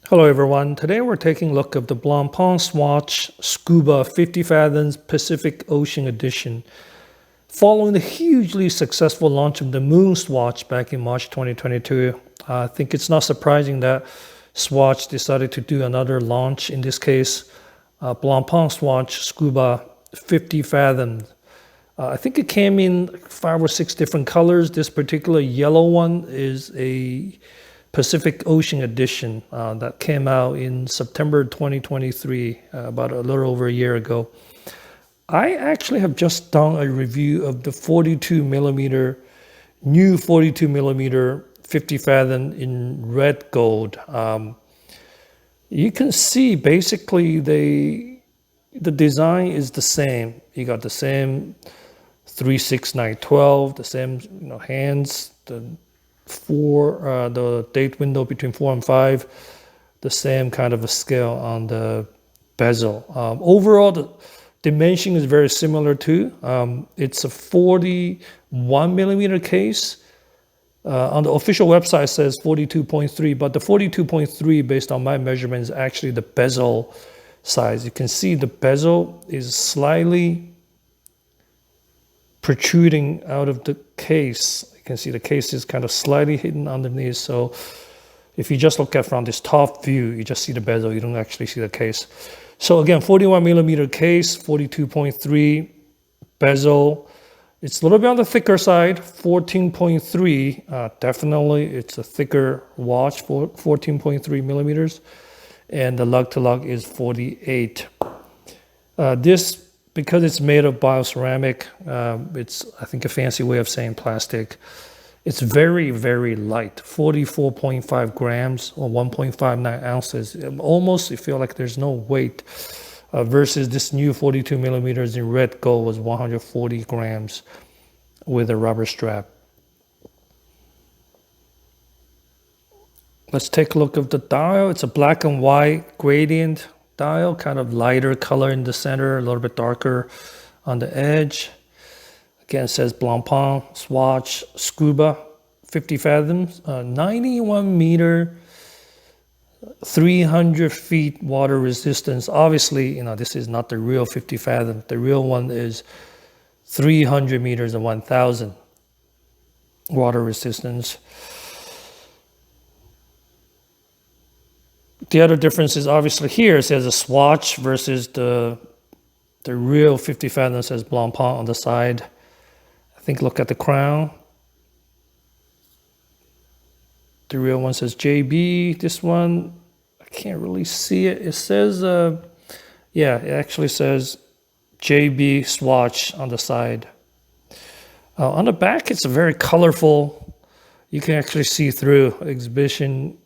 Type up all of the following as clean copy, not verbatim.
Hello everyone, today we're taking a look at the Blancpain Swatch SCUBA 50 Fathoms Pacific Ocean Edition. Following the hugely successful launch of the Moon Swatch back in March 2022, I think it's not surprising that Swatch decided to do another launch, in this case, Blancpain Swatch SCUBA 50 Fathoms. I think it came in 5 or 6 different colors. This particular yellow one is a Pacific Ocean edition that came out in September 2023, about a little over a year ago. I actually have just done a review of the 42 millimeter, new 42 millimeter 50 fathom in red gold. You can see basically the design is the same. You got the same 3, 6, 9, 12, the same hands, the date window between 4 and 5, the same kind of a scale on the bezel. Overall, the dimension is very similar too. It's a 41 millimeter case. On the official website it says 42.3, but the 42.3 based on my measurement is actually the bezel size. You can see the bezel is slightly protruding out of the case. You can see the case is kind of slightly hidden underneath. So if you just look at from this top view, you just see the bezel, you don't actually see the case. So again, 41 millimeter case, 42.3 bezel. It's a little bit on the thicker side, 14.3. Definitely it's a thicker watch for 14.3 millimeters. And the lug-to-lug is 48. This, because it's made of bioceramic, it's, I think, a fancy way of saying plastic. It's very, very light, 44.5 grams or 1.59 ounces. Almost, you feel like there's no weight, versus this new 42 millimeters in red gold was 140 grams with a rubber strap. Let's take a look at the dial. It's a black and white gradient dial, kind of lighter color in the center, a little bit darker on the edge. Again, it says Blancpain Swatch SCUBA 50 fathoms, 91 meter, 300 feet water resistance. Obviously, this is not the real 50 fathom. The real one is 300 meters and 1,000 water resistance. The other difference is obviously here it says a Swatch versus the real 50 fathom says Blancpain on the side. I think look at the crown. The real one says JB. This one, I can't really see it. It says, yeah, it actually says JB Swatch on the side. On the back, it's a very colorful. You can actually see through exhibition.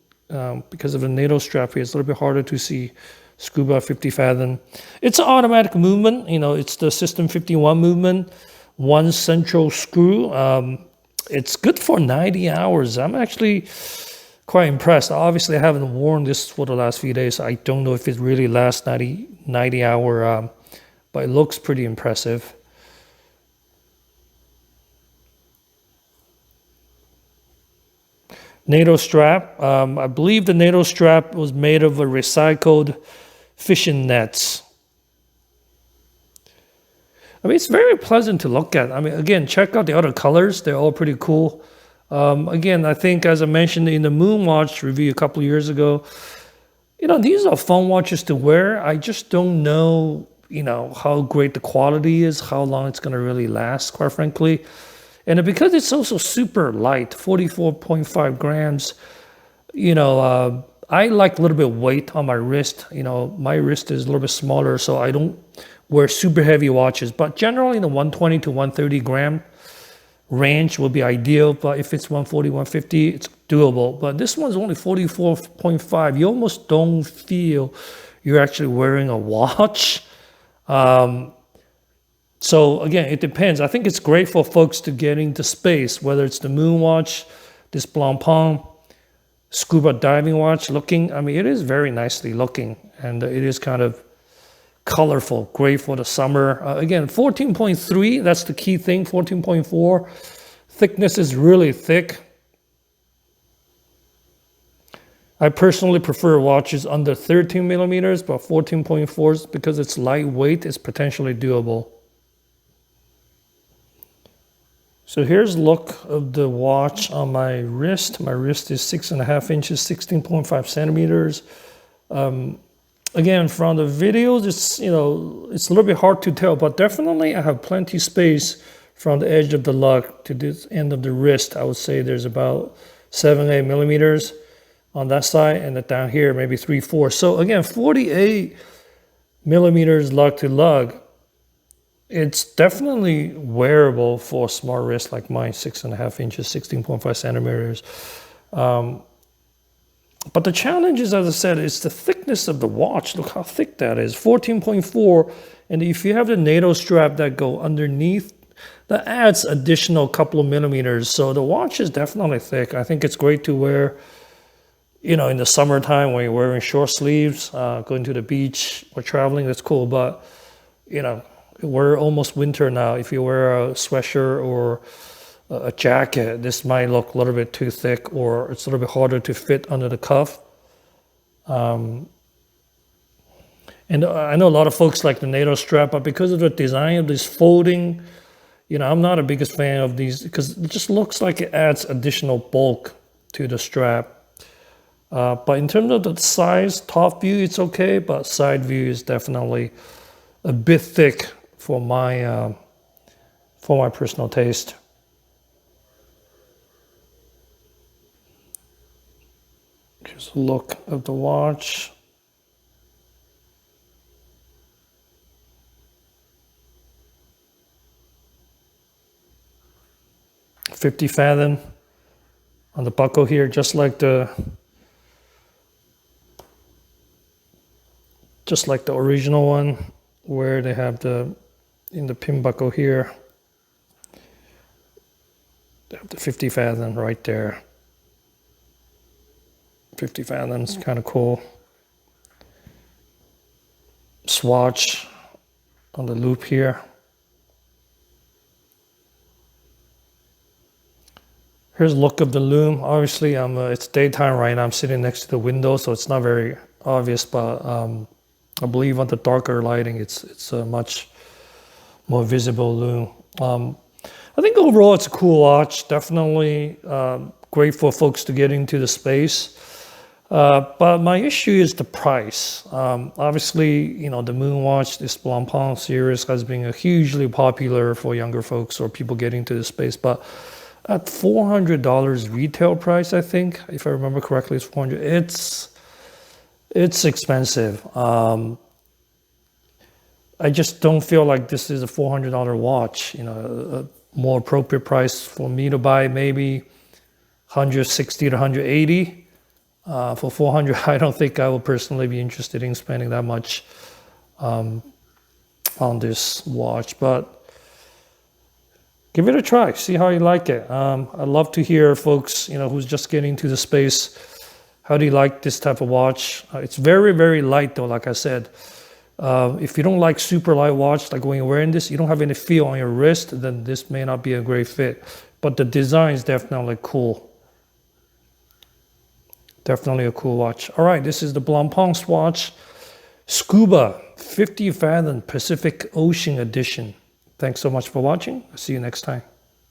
Because of the NATO strap here, it's a little bit harder to see SCUBA 50 fathom. It's an automatic movement. It's the SISTEM 51 movement, one central screw. It's good for 90 hours. I'm actually quite impressed. Obviously, I haven't worn this for the last few days. So I don't know if it really lasts 90 hour, but it looks pretty impressive. NATO strap. I believe the NATO strap was made of a recycled fishing nets. It's very pleasant to look at. Again, check out the other colors. They're all pretty cool. Again, I think as I mentioned in the Moon Watch review a couple of years ago, these are fun watches to wear. I just don't know, how great the quality is, how long it's going to really last, quite frankly. And because it's also super light, 44.5 grams, I like a little bit of weight on my wrist. My wrist is a little bit smaller, so I don't wear super heavy watches. But generally, in the 120 to 130 gram range will be ideal. But if it's 140, 150, it's doable. But this one's only 44.5. You almost don't feel you're actually wearing a watch. So again, it depends. I think it's great for folks to get into space, whether it's the Moon Watch, this Blancpain SCUBA diving watch looking. It is very nicely looking, and it is kind of colorful, great for the summer. Again, 14.3, that's the key thing, 14.4. Thickness is really thick. I personally prefer watches under 13 millimeters, but 14.4, because it's lightweight, is potentially doable. So here's a look of the watch on my wrist. My wrist is 6.5 inches, 16.5 centimeters. Again, from the videos, it's it's a little bit hard to tell, but definitely I have plenty space from the edge of the lug to this end of the wrist. I would say there's about 7-8 millimeters on that side, and then down here maybe 3-4. So again, 48 millimeters lug to lug. It's definitely wearable for a small wrist like mine, 6.5 inches, 16.5 centimeters. But the challenge is, as I said, it's the thickness of the watch. Look how thick that is, 14.4. And if you have the NATO strap that go underneath, that adds additional couple of millimeters. So the watch is definitely thick. I think it's great to wear, in the summertime when you're wearing short sleeves, going to the beach or traveling, that's cool. But, we're almost winter now. If you wear a sweatshirt or a jacket, this might look a little bit too thick, or it's a little bit harder to fit under the cuff. And I know a lot of folks like the NATO strap, but because of the design of this folding, I'm not a biggest fan of these because it just looks like it adds additional bulk to the strap. But in terms of the size, top view, it's okay, but side view is definitely a bit thick for my personal taste. Here's a look of the watch. .50 fathom on the buckle here, just like the original one, where they have in the pin buckle here, they have the 50 fathom right there. 50 fathoms, kind of cool. Swatch on the loop here. Here's a look of the lume. Obviously, it's daytime right now. I'm sitting next to the window, so it's not very obvious, but I believe on the darker lighting, it's a much more visible lume. I think overall it's a cool watch. Definitely great for folks to get into the space. But my issue is the price. Obviously, the Moon watch, this Blancpain series, has been a hugely popular for younger folks or people getting into the space. But at $400 retail price, I think, if I remember correctly, it's $400. It's expensive. I just don't feel like this is a $400 watch. A more appropriate price for me to buy, maybe $160 to $180. For $400, I don't think I will personally be interested in spending that much on this watch, but give it a try, see how you like it. I'd love to hear folks, who's just getting into the space, how do you like this type of watch? It's very, very light though, like I said. If you don't like super light watch, like when you're wearing this, you don't have any feel on your wrist, then this may not be a great fit. But the design is definitely cool. Definitely a cool watch. All right, this is the Blancpain Swatch SCUBA 50 Fathom Pacific Ocean Edition. Thanks so much for watching. I'll see you next time.